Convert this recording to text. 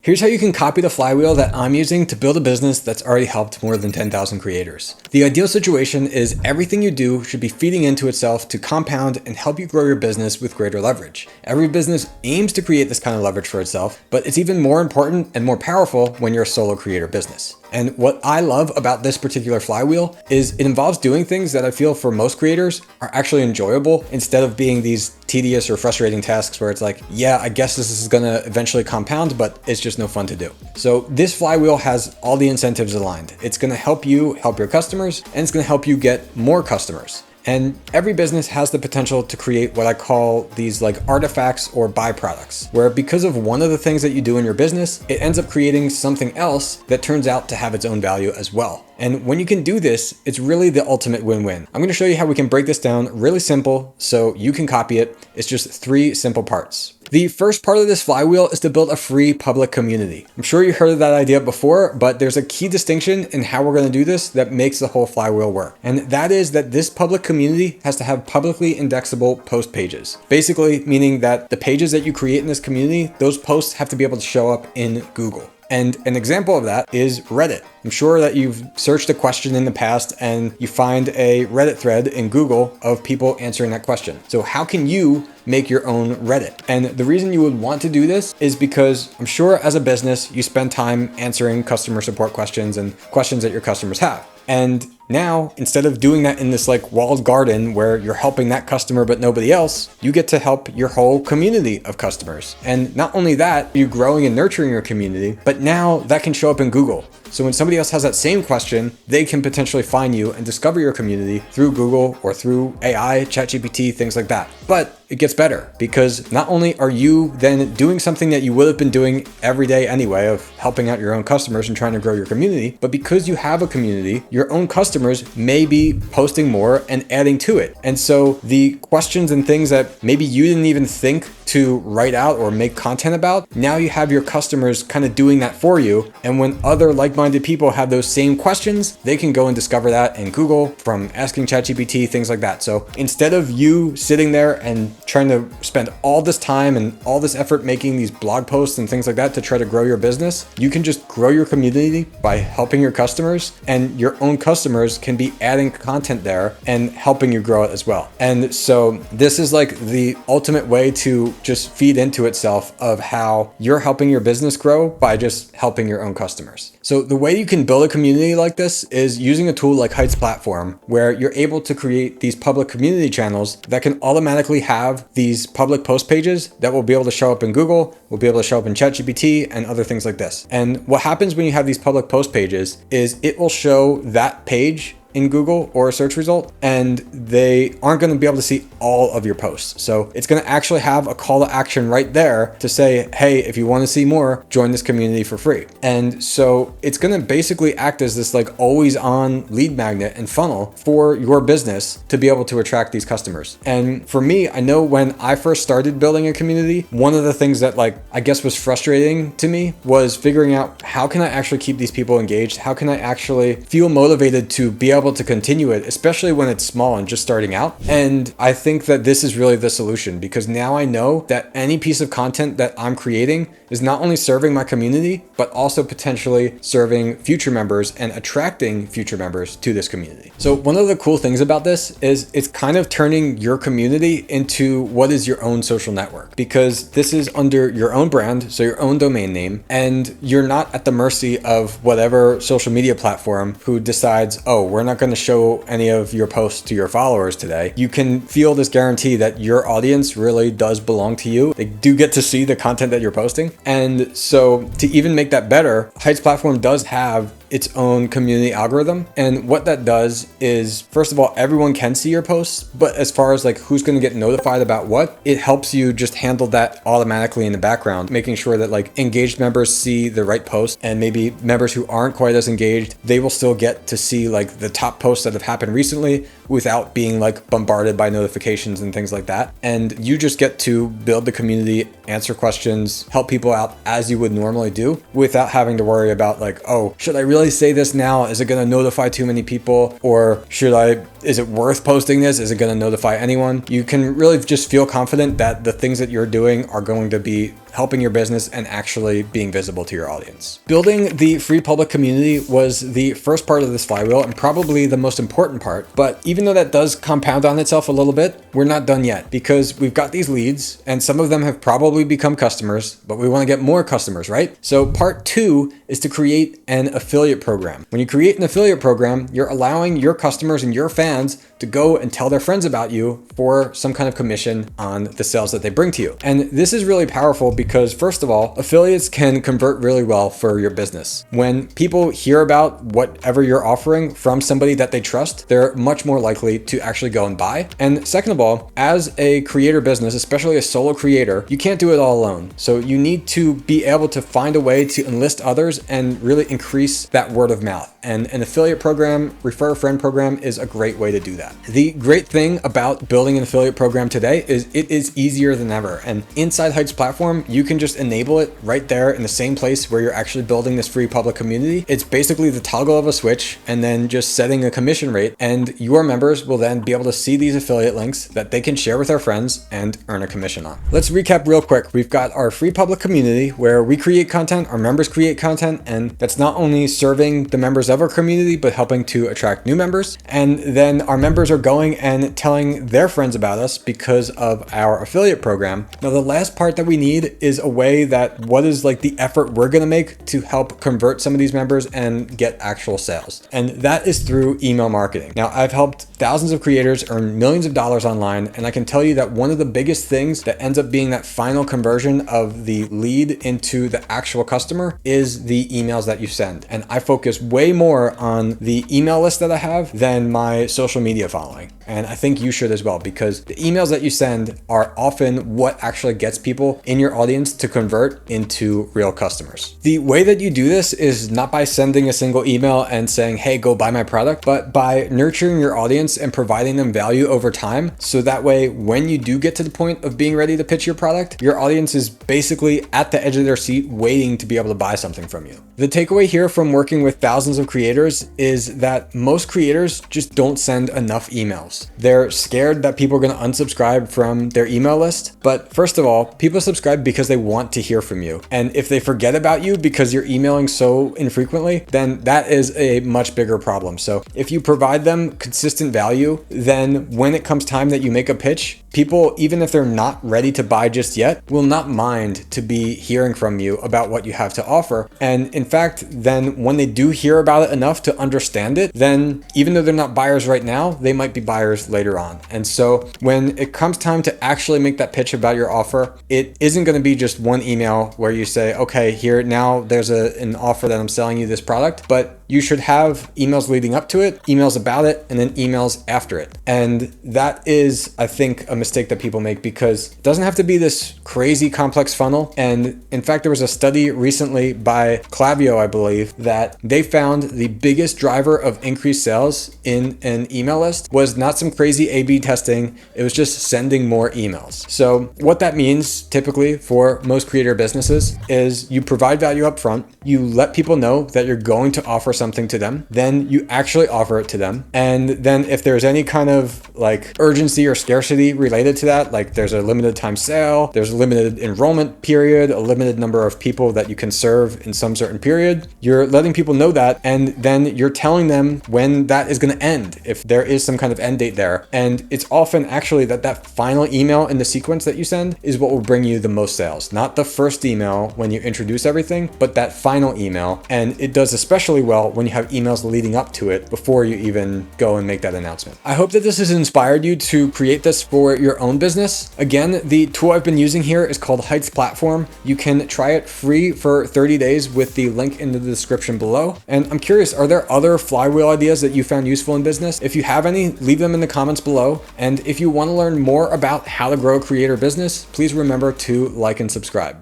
Here's how you can copy the flywheel that I'm using to build a business that's already helped more than 10,000 creators. The ideal situation is everything you do should be feeding into itself to compound and help you grow your business with greater leverage. Every business aims to create this kind of leverage for itself, but it's even more important and more powerful when you're a solo creator business. And what I love about this particular flywheel is it involves doing things that I feel for most creators are actually enjoyable instead of being these tedious or frustrating tasks where it's like, yeah, I guess this is gonna eventually compound, but it's just no fun to do. So this flywheel has all the incentives aligned. It's gonna help you help your customers, and it's gonna help you get more customers. And every business has the potential to create what I call these like artifacts or byproducts, where because of one of the things that you do in your business, it ends up creating something else that turns out to have its own value as well. And when you can do this, it's really the ultimate win-win. I'm gonna show you how we can break this down really simple so you can copy it. It's just 3 simple parts. The first part of this flywheel is to build a free public community. I'm sure you heard of that idea before, but there's a key distinction in how we're gonna do this that makes the whole flywheel work. And that is that this public community has to have publicly indexable post pages. Basically meaning that the pages that you create in this community, those posts have to be able to show up in Google. And an example of that is Reddit. I'm sure that you've searched a question in the past and you find a Reddit thread in Google of people answering that question. So how can you make your own Reddit? And the reason you would want to do this is because I'm sure as a business, you spend time answering customer support questions and questions that your customers have. And now, instead of doing that in this like walled garden where you're helping that customer but nobody else, you get to help your whole community of customers. And not only that, you're growing and nurturing your community, but now that can show up in Google. So when somebody else has that same question, they can potentially find you and discover your community through Google or through AI, ChatGPT, things like that. But it gets better because not only are you then doing something that you would have been doing every day anyway of helping out your own customers and trying to grow your community, but because you have a community, your own customers may be posting more and adding to it. And so the questions and things that maybe you didn't even think to write out or make content about, now you have your customers kind of doing that for you. And when other like-minded people have those same questions, they can go and discover that in Google from asking ChatGPT, things like that. So instead of you sitting there and trying to spend all this time and all this effort making these blog posts and things like that to try to grow your business, you can just grow your community by helping your customers, and your own customers can be adding content there and helping you grow it as well. And so this is like the ultimate way to just feed into itself of how you're helping your business grow by just helping your own customers. So the way you can build a community like this is using a tool like Heights Platform, where you're able to create these public community channels that can automatically have these public post pages that will be able to show up in Google, will be able to show up in ChatGPT and other things like this. And what happens when you have these public post pages is it will show that page in Google or a search result, and they aren't going to be able to see all of your posts. So it's going to actually have a call to action right there to say, hey, if you want to see more, join this community for free. And so it's going to basically act as this like always on lead magnet and funnel for your business to be able to attract these customers. And for me, I know when I first started building a community, one of the things that like I guess was frustrating to me was figuring out how can I actually keep these people engaged? How can I actually feel motivated to be able to continue it, especially when it's small and just starting out. And I think that this is really the solution, because now I know that any piece of content that I'm creating is not only serving my community, but also potentially serving future members and attracting future members to this community. So one of the cool things about this is it's kind of turning your community into what is your own social network, because this is under your own brand, so your own domain name, and you're not at the mercy of whatever social media platform who decides, oh, we're not going to show any of your posts to your followers today. You can feel this guarantee that your audience really does belong to you. They do get to see the content that you're posting. And so to even make that better, Heights Platform does have its own community algorithm. And what that does is, first of all, everyone can see your posts, but as far as like who's going to get notified about what, it helps you just handle that automatically in the background, making sure that like engaged members see the right post, and maybe members who aren't quite as engaged, they will still get to see like the top posts that have happened recently without being like bombarded by notifications and things like that. And you just get to build the community, answer questions, help people out as you would normally do without having to worry about like, oh, should I really say this now? Is it going to notify too many people? Or should I Is it worth posting this? Is it going to notify anyone? You can really just feel confident that the things that you're doing are going to be helping your business and actually being visible to your audience. Building the free public community was the first part of this flywheel and probably the most important part. But even though that does compound on itself a little bit, we're not done yet because we've got these leads and some of them have probably become customers, but we want to get more customers, right? So part 2 is to create an affiliate program. When you create an affiliate program, you're allowing your customers and your fans to go and tell their friends about you for some kind of commission on the sales that they bring to you. And this is really powerful because, first of all, affiliates can convert really well for your business. When people hear about whatever you're offering from somebody that they trust, they're much more likely to actually go and buy. And second of all, as a creator business, especially a solo creator, you can't do it all alone. So you need to be able to find a way to enlist others and really increase that word of mouth. And an affiliate program, refer a friend program, is a great way to do that. The great thing about building an affiliate program today is it is easier than ever. And inside Heights platform, you can just enable it right there in the same place where you're actually building this free public community. It's basically the toggle of a switch and then just setting a commission rate, and your members will then be able to see these affiliate links that they can share with their friends and earn a commission on. Let's recap real quick. We've got our free public community where we create content, our members create content, and that's not only serving the members of our community, but helping to attract new members. And then our members are going and telling their friends about us because of our affiliate program. Now, the last part that we need is a way that what is like the effort we're going to make to help convert some of these members and get actual sales. And that is through email marketing. Now, I've helped thousands of creators earn millions of dollars online. And I can tell you that one of the biggest things that ends up being that final conversion of the lead into the actual customer is the emails that you send. And I focus way more on the email list that I have than my social media following. And I think you should as well, because the emails that you send are often what actually gets people in your audience to convert into real customers. The way that you do this is not by sending a single email and saying, hey, go buy my product, but by nurturing your audience and providing them value over time. So that way, when you do get to the point of being ready to pitch your product, your audience is basically at the edge of their seat waiting to be able to buy something from you. The takeaway here from working with thousands of creators is that most creators just don't send enough emails. They're scared that people are going to unsubscribe from their email list. But first of all, people subscribe because they want to hear from you. And if they forget about you because you're emailing so infrequently, then that is a much bigger problem. So if you provide them consistent value, then when it comes time that you make a pitch, people, even if they're not ready to buy just yet, will not mind to be hearing from you about what you have to offer. And in fact, then when they do hear about it enough to understand it, then even though they're not buyers right now, they might be buyers later on. And so when it comes time to actually make that pitch about your offer, it isn't going to be just one email where you say, okay, here now there's an offer that I'm selling you this product, but you should have emails leading up to it, emails about it, and then emails after it. And that is, I think, a mistake that people make because it doesn't have to be this crazy complex funnel. And in fact, there was a study recently by Klaviyo, I believe, that they found the biggest driver of increased sales in an email list was not some crazy A/B testing. It was just sending more emails. So what that means typically for most creator businesses is you provide value up front, you let people know that you're going to offer something to them, then you actually offer it to them. And then if there's any kind of like urgency or scarcity related to that, like there's a limited time sale, there's a limited enrollment period, a limited number of people that you can serve in some certain period, you're letting people know that, and then you're telling them when that is going to end, if there is some kind of end date there. And it's often actually that final email in the sequence that you send is what will bring you the most sales, not the first email when you introduce everything, but that final email. And it does especially well when you have emails leading up to it before you even go and make that announcement. I hope that this has inspired you to create this for your own business. Again, the tool I've been using here is called Heights Platform. You can try it free for 30 days with the link in the description below. And I'm curious, are there other flywheel ideas that you found useful in business? If you have any, leave them in the comments below. And if you want to learn more about how to grow a creator business, please remember to like and subscribe.